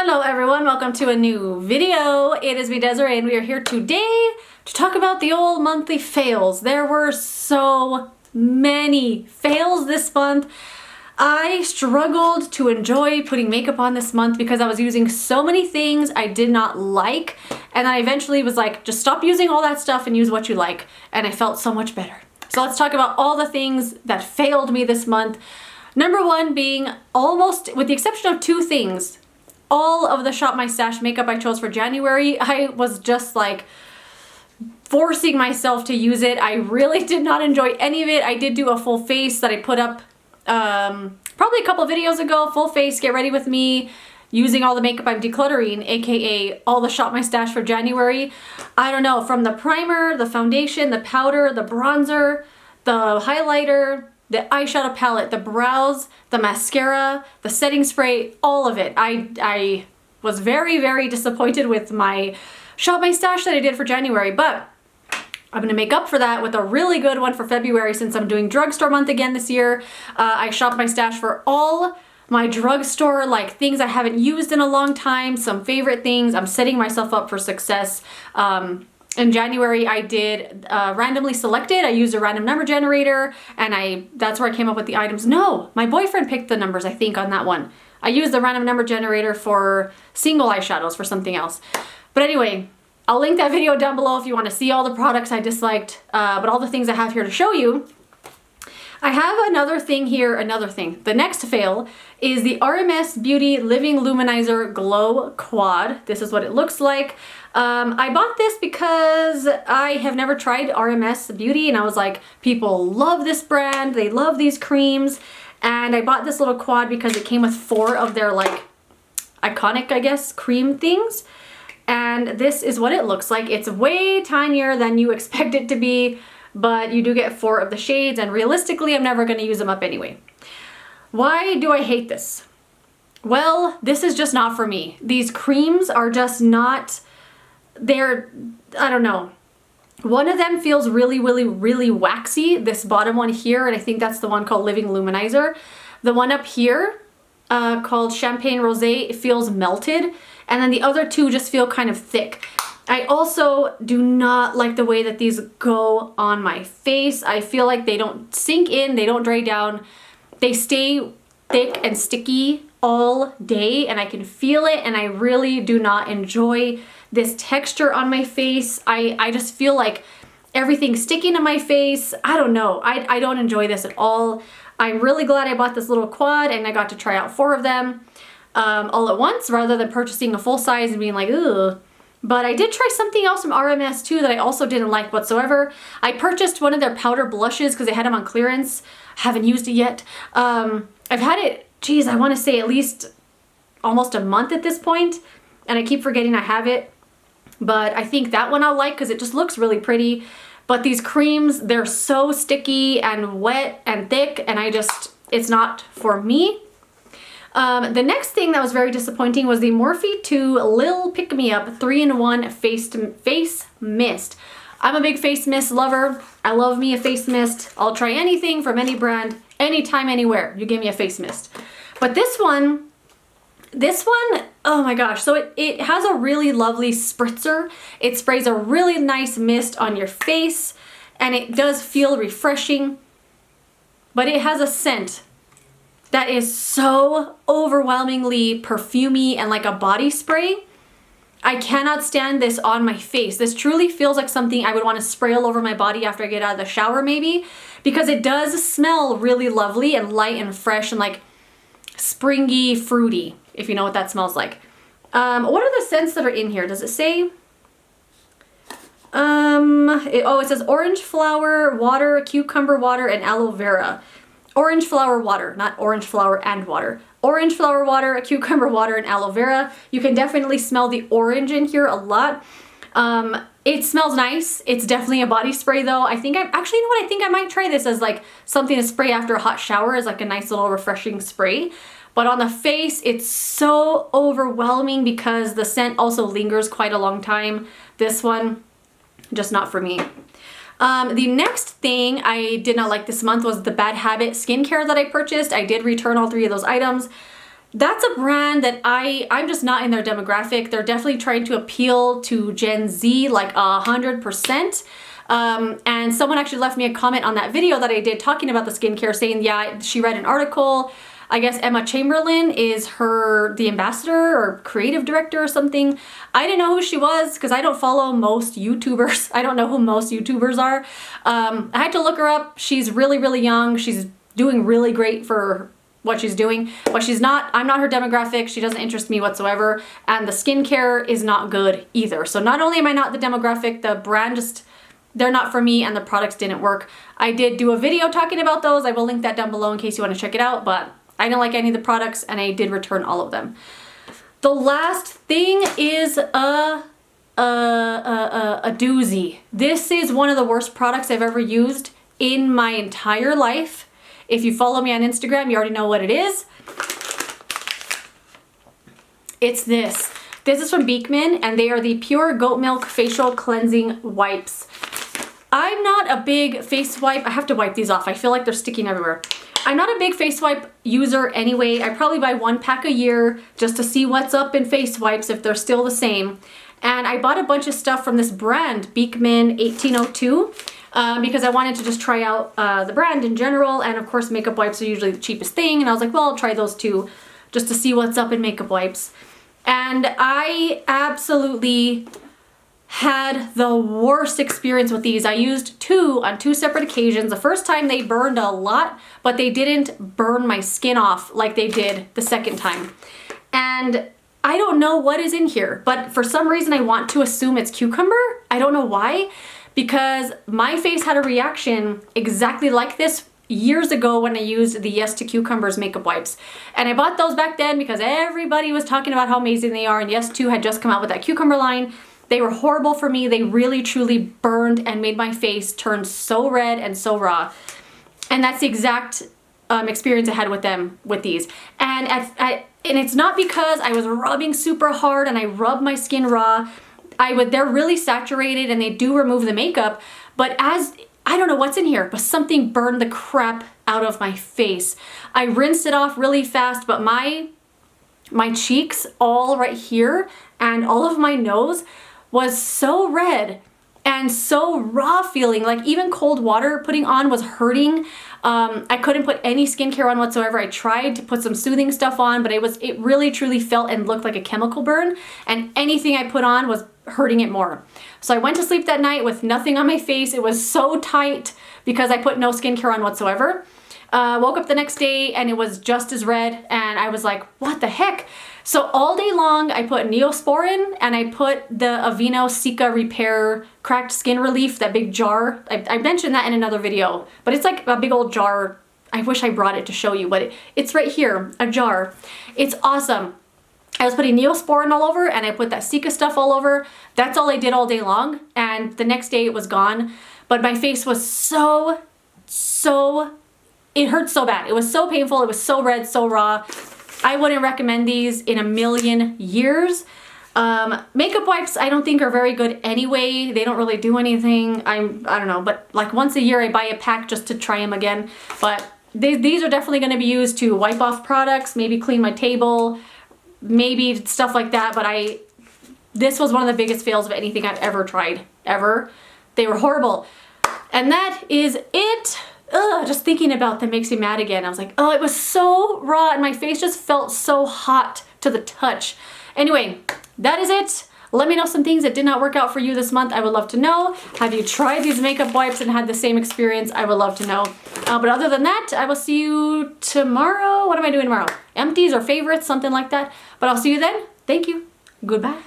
Hello everyone, welcome to a new video. It is me, Desiree, and we are here today to talk about the old monthly fails. There were so many fails this month. I struggled to enjoy putting makeup on this month because I was using so many things I did not like, and I eventually was like, just stop using all that stuff and use what you like, and I felt so much better. So let's talk about all the things that failed me this month. Number one being, almost with the exception of two things, all of the Shop My Stash makeup I chose for January, I was just like forcing myself to use it. I really did not enjoy any of it. I did do a full face that I put up probably a couple videos ago, full face, get ready with me, using all the makeup I'm decluttering, aka all the Shop My Stash for January. I don't know, from the primer, the foundation, the powder, the bronzer, the highlighter, the eyeshadow palette, the brows, the mascara, the setting spray, all of it. I was very, very disappointed with my Shop My Stash that I did for January, but I'm gonna make up for that with a really good one for February since I'm doing drugstore month again this year. I shopped my stash for all my drugstore, like things I haven't used in a long time, some favorite things. I'm setting myself up for success. In January, I did randomly selected. I used a random number generator, and that's where I came up with the items. No, my boyfriend picked the numbers, I think, on that one. I used the random number generator for single eyeshadows for something else. But anyway, I'll link that video down below if you want to see all the products I disliked, but all the things I have here to show you. I have another thing here, The next fail is the RMS Beauty Living Luminizer Glow Quad. This is what it looks like. I bought this because I have never tried RMS Beauty, and I was like, people love this brand, they love these creams, and I bought this little quad because it came with 4 of their like iconic, I guess, cream things. And this is what it looks like. It's way tinier than you expect it to be, but you do get 4 of the shades, and realistically, I'm never gonna use them up anyway. Why do I hate this? Well, this is just not for me. These creams are just not, I don't know. One of them feels really, really, really waxy, this bottom one here, and I think that's the one called Living Luminizer. The one up here, called Champagne Rosé, it feels melted, and then the other two just feel kind of thick. I also do not like the way that these go on my face. I feel like they don't sink in, they don't dry down. They stay thick and sticky all day, and I can feel it, and I really do not enjoy this texture on my face. I just feel like everything's sticking to my face. I don't know. I don't enjoy this at all. I'm really glad I bought this little quad and I got to try out 4 of them all at once rather than purchasing a full size and being like, ugh. But I did try something else from RMS too that I also didn't like whatsoever. I purchased one of their powder blushes because they had them on clearance. Haven't used it yet. I've had it, geez, I want to say at least almost a month at this point, and I keep forgetting I have it. But I think that one I'll like because it just looks really pretty. But these creams, they're so sticky and wet and thick, and it's not for me. The next thing that was very disappointing was the Morphe 2 Lil Pick Me Up 3-in-1 face mist. I'm a big face mist lover. I love me a face mist. I'll try anything from any brand, anytime, anywhere. You give me a face mist. But this one, oh my gosh. So it has a really lovely spritzer. It sprays a really nice mist on your face, and it does feel refreshing, but it has a scent that is so overwhelmingly perfumey and like a body spray. I cannot stand this on my face. This truly feels like something I would want to spray all over my body after I get out of the shower maybe, because it does smell really lovely and light and fresh and like springy, fruity, if you know what that smells like. What are the scents that are in here? Does it say? It says orange flower, water, cucumber water, and aloe vera. Orange flower water, not orange flower and water. Orange flower water, cucumber water, and aloe vera. You can definitely smell the orange in here a lot. It smells nice. It's definitely a body spray though. You know what? I think I might try this as like something to spray after a hot shower as like a nice little refreshing spray. But on the face, it's so overwhelming because the scent also lingers quite a long time. This one, just not for me. The next thing I did not like this month was the Bad Habit skincare that I purchased. I did return all 3 of those items. that's a brand that I'm just not in their demographic. They're definitely trying to appeal to Gen Z like 100%. And someone actually left me a comment on that video that I did talking about the skincare saying, yeah, she read an article. I guess Emma Chamberlain is the ambassador or creative director or something. I didn't know who she was because I don't follow most YouTubers. I don't know who most YouTubers are. I had to look her up. She's really, really young. She's doing really great for what she's doing, but I'm not her demographic. She doesn't interest me whatsoever. And the skincare is not good either. So not only am I not the demographic, the brand they're not for me and the products didn't work. I did do a video talking about those. I will link that down below in case you want to check it out, but I didn't like any of the products and I did return all of them. The last thing is a doozy. This is one of the worst products I've ever used in my entire life. If you follow me on Instagram, you already know what it is. It's this. This is from Beekman and they are the Pure Goat Milk Facial Cleansing Wipes. I'm not a big face wipe. I have to wipe these off. I feel like they're sticking everywhere. I'm not a big face wipe user anyway. I probably buy 1 pack a year just to see what's up in face wipes if they're still the same. And I bought a bunch of stuff from this brand, Beekman 1802, because I wanted to just try out the brand in general. And of course, makeup wipes are usually the cheapest thing. And I was like, well, I'll try those too, just to see what's up in makeup wipes. And I absolutely had the worst experience with these. I used 2 on 2 separate occasions. The first time they burned a lot, but they didn't burn my skin off like they did the second time. And I don't know what is in here, but for some reason I want to assume it's cucumber. I don't know why, because my face had a reaction exactly like this years ago when I used the Yes to Cucumbers makeup wipes. And I bought those back then because everybody was talking about how amazing they are, and Yes to had just come out with that cucumber line. They were horrible for me. They really truly burned and made my face turn so red and so raw. And that's the exact experience I had with them with these. And it's not because I was rubbing super hard and I rubbed my skin raw. They're really saturated and they do remove the makeup, but I don't know what's in here, but something burned the crap out of my face. I rinsed it off really fast, but my cheeks all right here and all of my nose was so red and so raw feeling. Like even cold water putting on was hurting. I couldn't put any skincare on whatsoever. I tried to put some soothing stuff on, but it really truly felt and looked like a chemical burn, and anything I put on was hurting it more. So I went to sleep that night with nothing on my face. It was so tight because I put no skincare on whatsoever. Woke up the next day and it was just as red, and I was like, what the heck? So all day long I put Neosporin and I put the Aveeno Cica Repair Cracked Skin Relief, that big jar. I mentioned that in another video, but it's like a big old jar. I wish I brought it to show you, but it's right here, a jar. It's awesome. I was putting Neosporin all over and I put that Cica stuff all over. That's all I did all day long, and the next day it was gone. But my face was it hurt so bad. It was so painful. It was so red, so raw. I wouldn't recommend these in a million years. Makeup wipes I don't think are very good anyway. They don't really do anything. I don't know, but like once a year I buy a pack just to try them again. But these are definitely going to be used to wipe off products, maybe clean my table, maybe stuff like that. But this was one of the biggest fails of anything I've ever tried, ever. They were horrible. And that is it. Ugh, just thinking about them makes me mad again. I was like, oh, it was so raw and my face just felt so hot to the touch. Anyway, that is it. Let me know some things that did not work out for you this month. I would love to know. Have you tried these makeup wipes and had the same experience? I would love to know. But other than that, I will see you tomorrow. What am I doing tomorrow? Empties or favorites, something like that. But I'll see you then. Thank you. Goodbye.